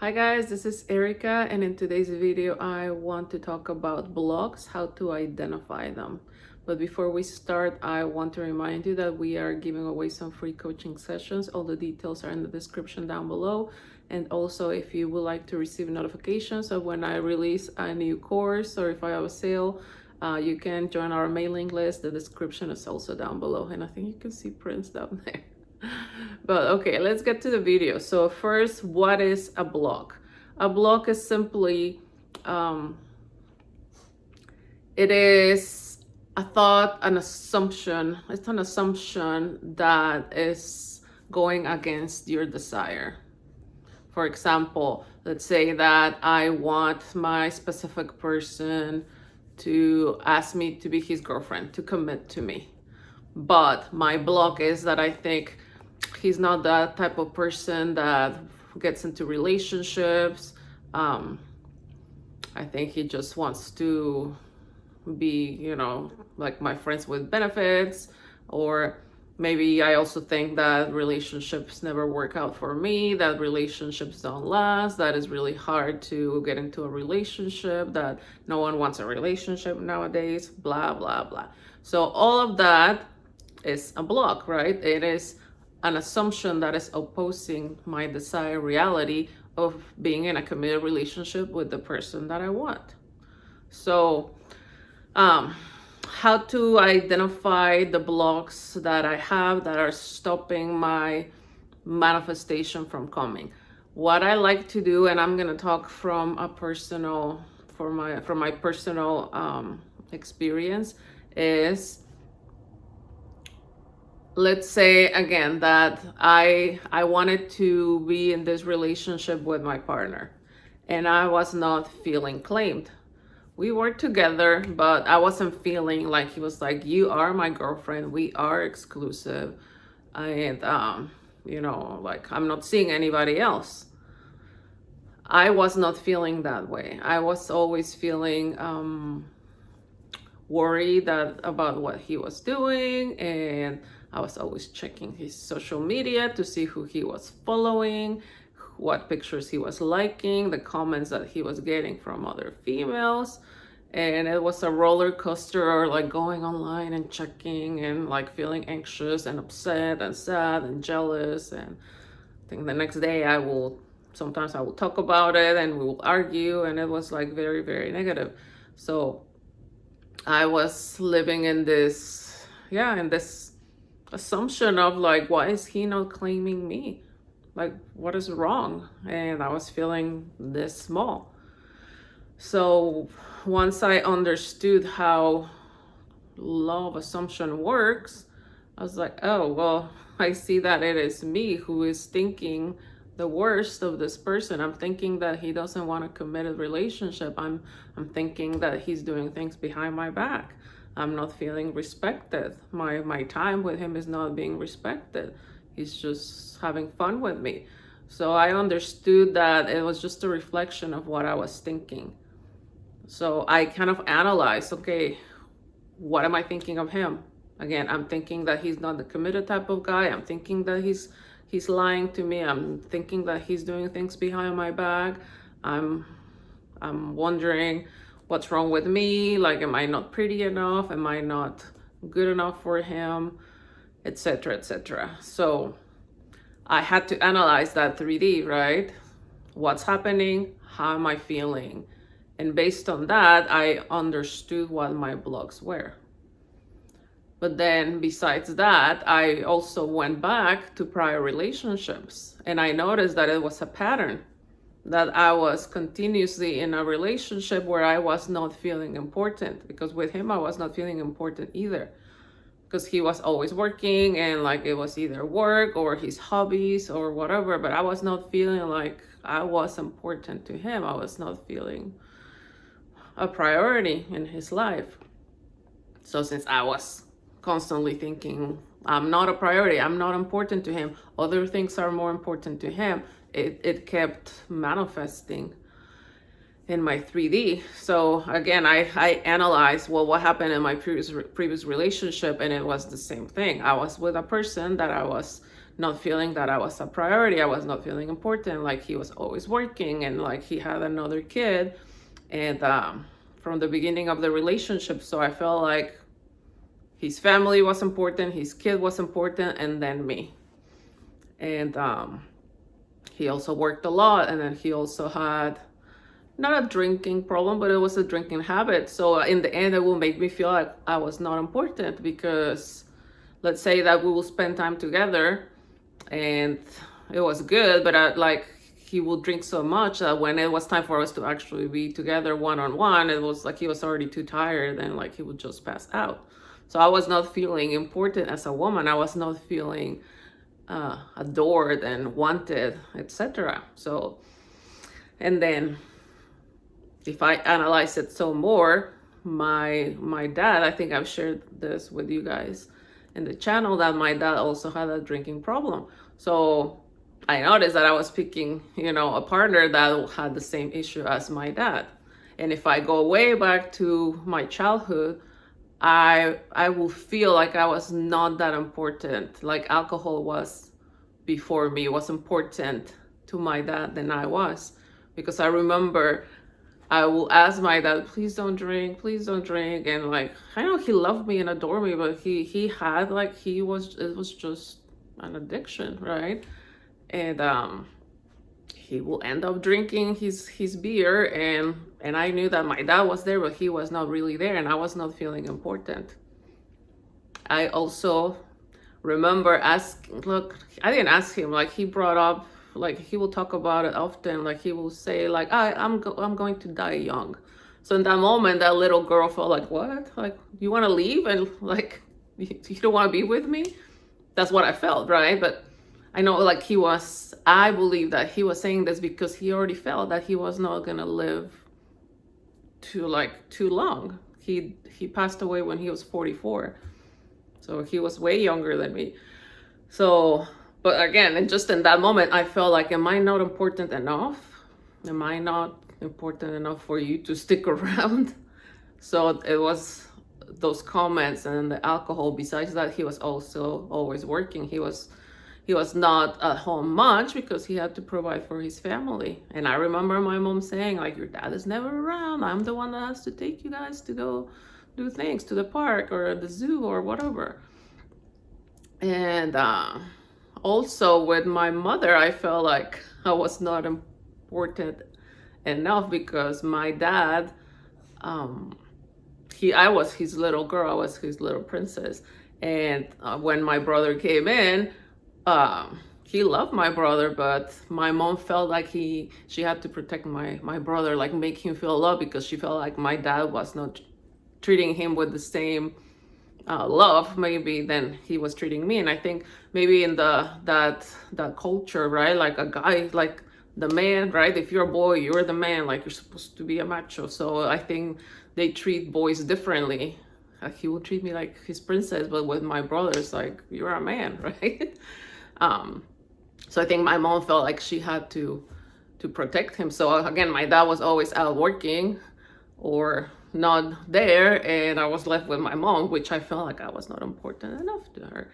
Hi guys, this is Erika, and in today's video I want to talk about blocks, how to identify them. But before we start, I want to remind you that we are giving away some free coaching sessions. All the details are in the description down below. And also, if you would like to receive notifications of when I release a new course or if I have a sale, you can join our mailing list. The description is also down below, and I think you can see prints down there. But okay, let's get to the video. So first, what is a block? A block is simply it is a thought, an assumption. It's an assumption that is going against your desire. For example, let's say that I want my specific person to ask me to be his girlfriend, to commit to me. But my block is that I think he's not that type of person that gets into relationships. I think he just wants to be, like my friends with benefits. Or maybe I also think that relationships never work out for me, that relationships don't last, that it's really hard to get into a relationship, that no one wants a relationship nowadays, blah, blah, blah. So all of that is a block, right? It is an assumption that is opposing my desired reality of being in a committed relationship with the person that I want. So, how to identify the blocks that I have that are stopping my manifestation from coming. What I like to do, and I'm gonna talk from a personal, from my personal experience, is, let's say again that I wanted to be in this relationship with my partner and I was not feeling claimed. We were together, but I wasn't feeling like he was like, you are my girlfriend, we are exclusive, and like I'm not seeing anybody else. I was not feeling that way. I was always feeling worried about what he was doing, and I was always checking his social media to see who he was following, what pictures he was liking, the comments that he was getting from other females. And it was a roller coaster, like going online and checking and like feeling anxious and upset and sad and jealous. And I think the next day sometimes I will talk about it and we will argue, and it was like very, very negative. So I was living in this assumption of like, why is he not claiming me? Like, what is wrong? And I was feeling this small. So once I understood how law of assumption works, I was like, oh, well, I see that it is me who is thinking the worst of this person. I'm thinking that he doesn't want a committed relationship. I'm thinking that he's doing things behind my back. I'm not feeling respected. My time with him is not being respected. He's just having fun with me. So I understood that it was just a reflection of what I was thinking. So I kind of analyzed, okay, what am I thinking of him? Again, I'm thinking that he's not the committed type of guy. I'm thinking that he's lying to me. I'm thinking that he's doing things behind my back. I'm wondering what's wrong with me. Like, am I not pretty enough? Am I not good enough for him? Etc., etc. So I had to analyze that 3D, right? What's happening? How am I feeling? And based on that, I understood what my blocks were. But then besides that, I also went back to prior relationships, and I noticed that it was a pattern, that I was continuously in a relationship where I was not feeling important, because with him I was not feeling important either, because he was always working, and like it was either work or his hobbies or whatever, but I was not feeling like I was important to him. I was not feeling a priority in his life. So since I was constantly thinking I'm not a priority, I'm not important to him, other things are more important to him, it kept manifesting in my 3D. So again, I analyzed, well, what happened in my previous relationship, and it was the same thing. I was with a person that I was not feeling that I was a priority. I was not feeling important. Like he was always working, and like he had another kid, and from the beginning of the relationship. So I felt like his family was important, his kid was important, and then me. And he also worked a lot, and then he also had not a drinking problem, but it was a drinking habit. So in the end, it will make me feel like I was not important, because let's say that we will spend time together and it was good, but like he would drink so much that when it was time for us to actually be together one-on-one, it was like he was already too tired, and like he would just pass out. So I was not feeling important as a woman. I was not feeling adored and wanted, etc. So, and then if I analyze it so more, my dad, I think I've shared this with you guys in the channel, that my dad also had a drinking problem. So I noticed that I was picking, a partner that had the same issue as my dad. And if I go way back to my childhood, I will feel like I was not that important. Like alcohol was before me, was important to my dad than I was. Because I remember I will ask my dad, please don't drink, please don't drink. And like, I know he loved me and adored me, but he had like, it was just an addiction, right? And he will end up drinking his beer, and I knew that my dad was there, but he was not really there, and I was not feeling important. I also remember asking, look, I didn't ask him, like he brought up, like he will talk about it often, like he will say like, I'm going to die young. So in that moment, that little girl felt like, what? Like, you want to leave and like, you don't want to be with me? That's what I felt, right? But I know like I believe that he was saying this because he already felt that he was not going to live too long. He passed away when he was 44. So he was way younger than me. So, but again, and just in that moment, I felt like, am I not important enough? Am I not important enough for you to stick around? So it was those comments and the alcohol. Besides that, he was also always working. He was not at home much because he had to provide for his family. And I remember my mom saying like, your dad is never around. I'm the one that has to take you guys to go do things to the park or the zoo or whatever. And also with my mother, I felt like I was not important enough because my dad, I was his little girl, I was his little princess. And when my brother came in, he loved my brother, but my mom felt like she had to protect my brother, like make him feel loved, because she felt like my dad was not treating him with the same love maybe than he was treating me. And I think maybe in that culture, right, like a guy, like the man, right, if you're a boy, you're the man, like you're supposed to be a macho. So I think they treat boys differently. Like he would treat me like his princess, but with my brothers, like, you're a man, right? So I think my mom felt like she had to protect him. So again, my dad was always out working or not there, and I was left with my mom, which I felt like I was not important enough to her.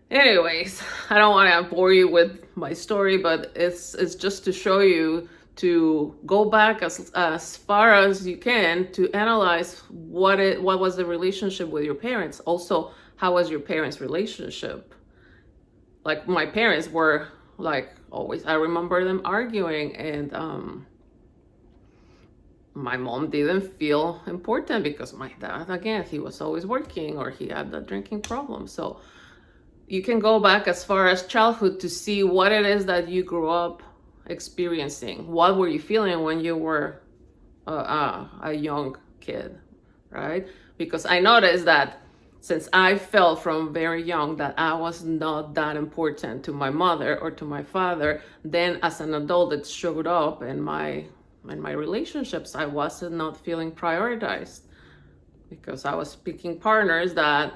Anyways, I don't want to bore you with my story, but it's just to show you to go back as far as you can to analyze what was the relationship with your parents. Also, how was your parents' relationship? Like my parents were like always, I remember them arguing, and my mom didn't feel important because my dad, again, he was always working or he had the drinking problem. So you can go back as far as childhood to see what it is that you grew up experiencing. What were you feeling when you were a young kid, right? Because I noticed that since I felt from very young that I was not that important to my mother or to my father, then as an adult it showed up in my relationships. I wasn't not feeling prioritized because I was picking partners that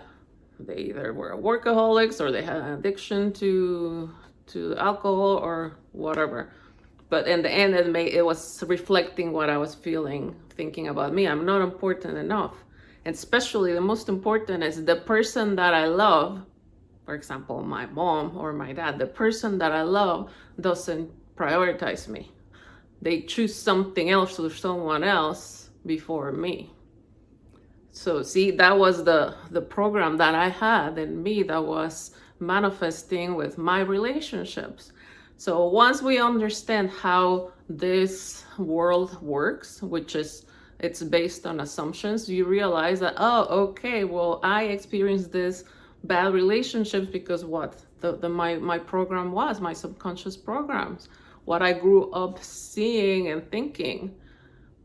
they either were workaholics or they had an addiction to alcohol or whatever. But in the end, it was reflecting what I was feeling, thinking about me. I'm not important enough. And especially the most important is the person that I love, For example, my mom or my dad, the person that I love doesn't prioritize me. They choose something else or someone else before me. So see, that was the program that I had in me that was manifesting with my relationships. So once we understand how this world works, which is it's based on assumptions, you realize that, oh, okay, well, I experienced this bad relationships because what my program was, my subconscious programs, what I grew up seeing and thinking.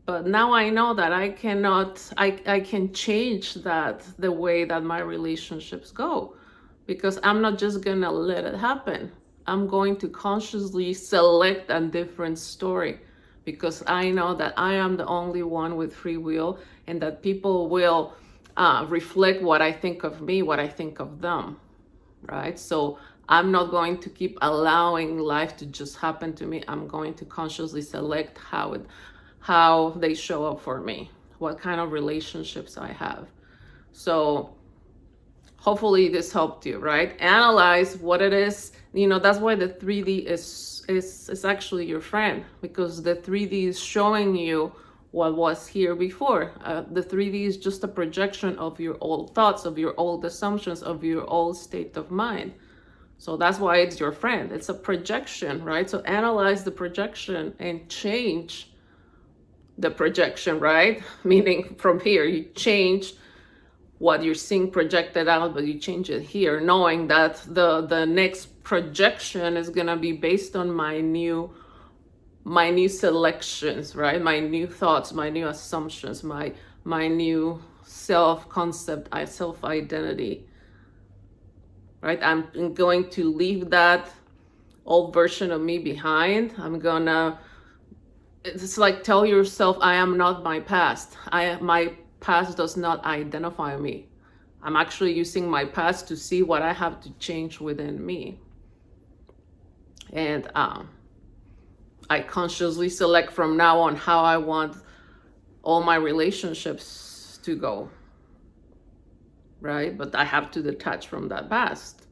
But now I know that I can change that, the way that my relationships go, because I'm not just gonna let it happen. I'm going to consciously select a different story, because I know that I am the only one with free will, and that people will reflect what I think of me, what I think of them, right? So I'm not going to keep allowing life to just happen to me. I'm going to consciously select how they show up for me, what kind of relationships I have. So hopefully this helped you, right? Analyze what it is. That's why the 3D is actually your friend, because the 3D is showing you what was here before. The 3D is just a projection of your old thoughts, of your old assumptions, of your old state of mind. So that's why it's your friend. It's a projection, right? So analyze the projection and change the projection, right? Meaning from here, you change what you're seeing projected out, but you change it here, knowing that the next projection is gonna be based on my new selections, right? My new thoughts, my new assumptions, my new self-concept, self-identity, right? I'm going to leave that old version of me behind. It's like, tell yourself, I am not my past. My past does not identify me. I'm actually using my past to see what I have to change within me. And I consciously select from now on how I want all my relationships to go, right? But I have to detach from that past.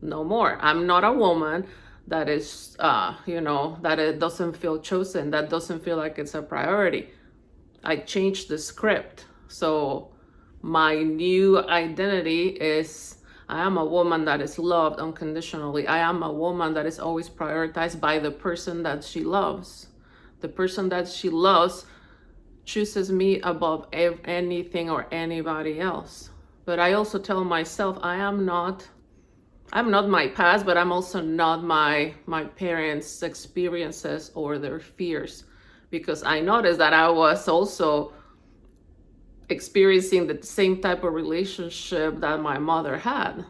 No more. I'm not a woman that is, that it doesn't feel chosen, that doesn't feel like it's a priority. I changed the script. So my new identity is, I am a woman that is loved unconditionally. I am a woman that is always prioritized by the person that she loves. The person that she loves chooses me above anything or anybody else. But I also tell myself, I'm not my past, but I'm also not my parents' experiences or their fears, because I noticed that I was also experiencing the same type of relationship that my mother had.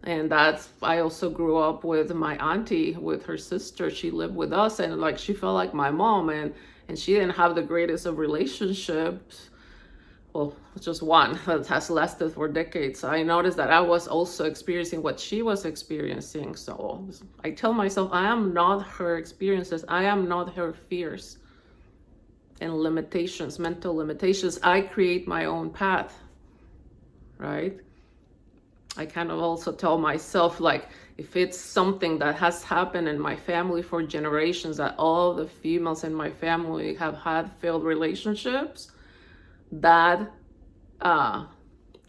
And I also grew up with my auntie, with her sister. She lived with us, and like, she felt like my mom, and she didn't have the greatest of relationships. Well, just one that has lasted for decades. I noticed that I was also experiencing what she was experiencing. So I tell myself, I am not her experiences. I am not her fears and limitations, mental limitations. I create my own path, right? I kind of also tell myself, like, if it's something that has happened in my family for generations, that all the females in my family have had failed relationships, that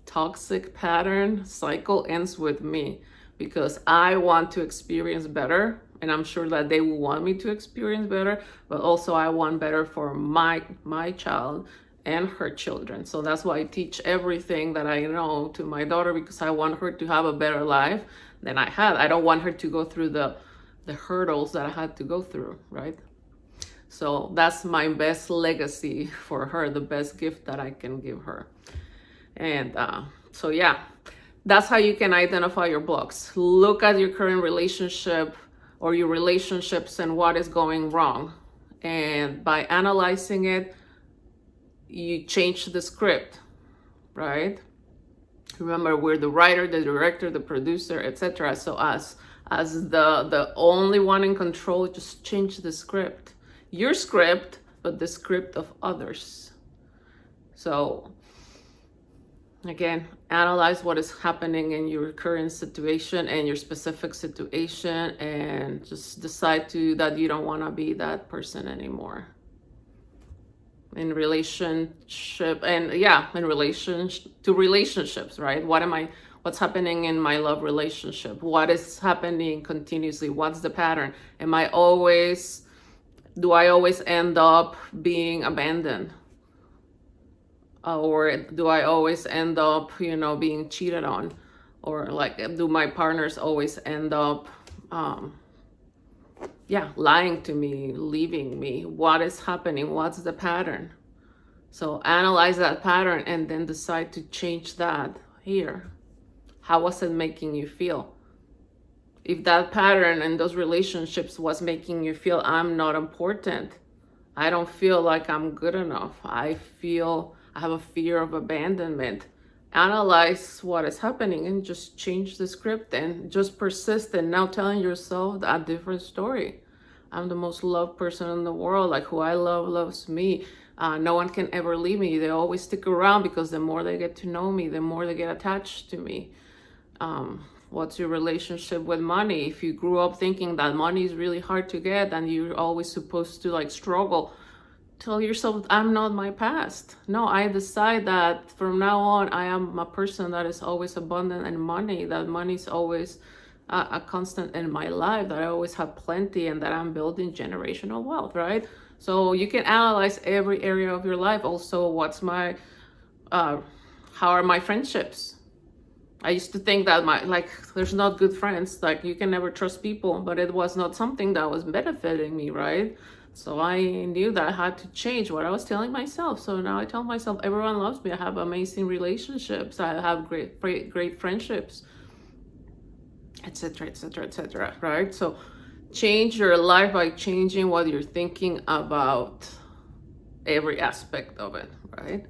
toxic pattern cycle ends with me, because I want to experience better, and I'm sure that they will want me to experience better, but also I want better for my child and her children. So that's why I teach everything that I know to my daughter, because I want her to have a better life than I had. I don't want her to go through the hurdles that I had to go through, right? So that's my best legacy for her, the best gift that I can give her. And so yeah, that's how you can identify your blocks. Look at your current relationship or your relationships and what is going wrong. And by analyzing it, you change the script, right? Remember, we're the writer, the director, the producer, etc. So as the only one in control, just change the script. Your script, but the script of others. So Again, analyze what is happening in your current situation and your specific situation, and just decide that you don't want to be that person anymore in relationship. And yeah, in relation to relationships, right? What's happening in my love relationship? What is happening continuously? What's the pattern? Do I always end up being abandoned? Or do I always end up, being cheated on? Or like, do my partners always end up, lying to me, leaving me? What is happening? What's the pattern? So analyze that pattern and then decide to change that here. How was it making you feel? If that pattern and those relationships was making you feel I'm not important, I don't feel like I'm good enough, I have a fear of abandonment, analyze what is happening and just change the script and just persist in now telling yourself a different story. I'm the most loved person in the world. Like, who I love loves me. No one can ever leave me. They always stick around because the more they get to know me, the more they get attached to me. What's your relationship with money? If you grew up thinking that money is really hard to get and you're always supposed to like struggle, tell yourself, I'm not my past. No, I decide that from now on, I am a person that is always abundant in money, that money is always a constant in my life, that I always have plenty, and that I'm building generational wealth, right? So you can analyze every area of your life. Also, how are my friendships? I used to think that there's not good friends, like you can never trust people, but it was not something that was benefiting me, right? So I knew that I had to change what I was telling myself. So now I tell myself, everyone loves me. I have amazing relationships. I have great friendships, etc., etc., etc., right? So change your life by changing what you're thinking about every aspect of it, right?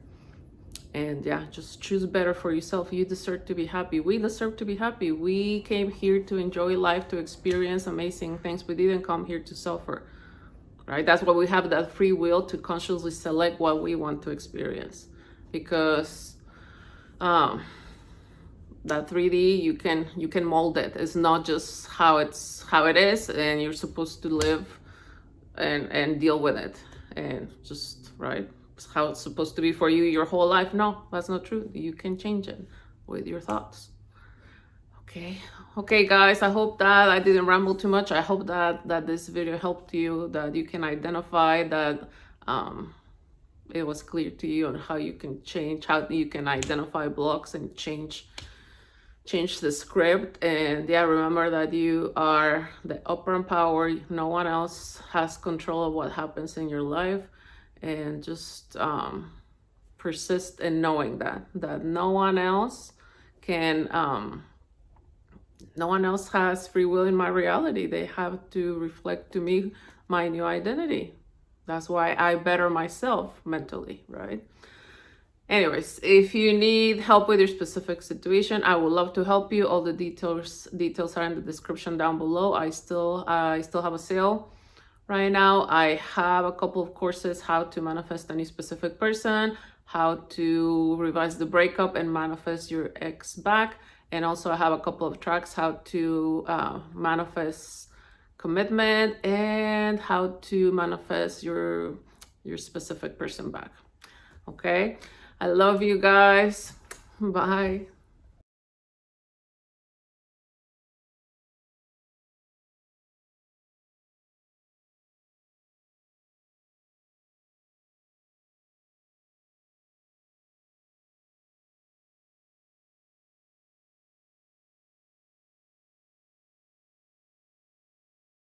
And yeah, just choose better for yourself. You deserve to be happy. We deserve to be happy. We came here to enjoy life, to experience amazing things. We didn't come here to suffer, right? That's why we have that free will to consciously select what we want to experience. Because that 3D, you can mold it. It's not just how it is, and you're supposed to live and deal with it, and just, right, how it's supposed to be for you your whole life. No, that's not true. You can change it with your thoughts. Okay guys, I hope that I didn't ramble too much. I hope that this video helped you, that you can identify that it was clear to you on how you can change, how you can identify blocks and change the script. And yeah, remember that you are the operant power. No one else has control of what happens in your life. And just persist in knowing that no one else has free will in my reality. They have to reflect to me my new identity. That's why I better myself mentally, right? Anyways, if you need help with your specific situation, I would love to help you. All the details are in the description down below. I still have a sale right now. I have a couple of courses: how to manifest any specific person, how to revise the breakup and manifest your ex back, and also I have a couple of tracks: how to manifest commitment and how to manifest your specific person back. Okay, I love you guys. Bye.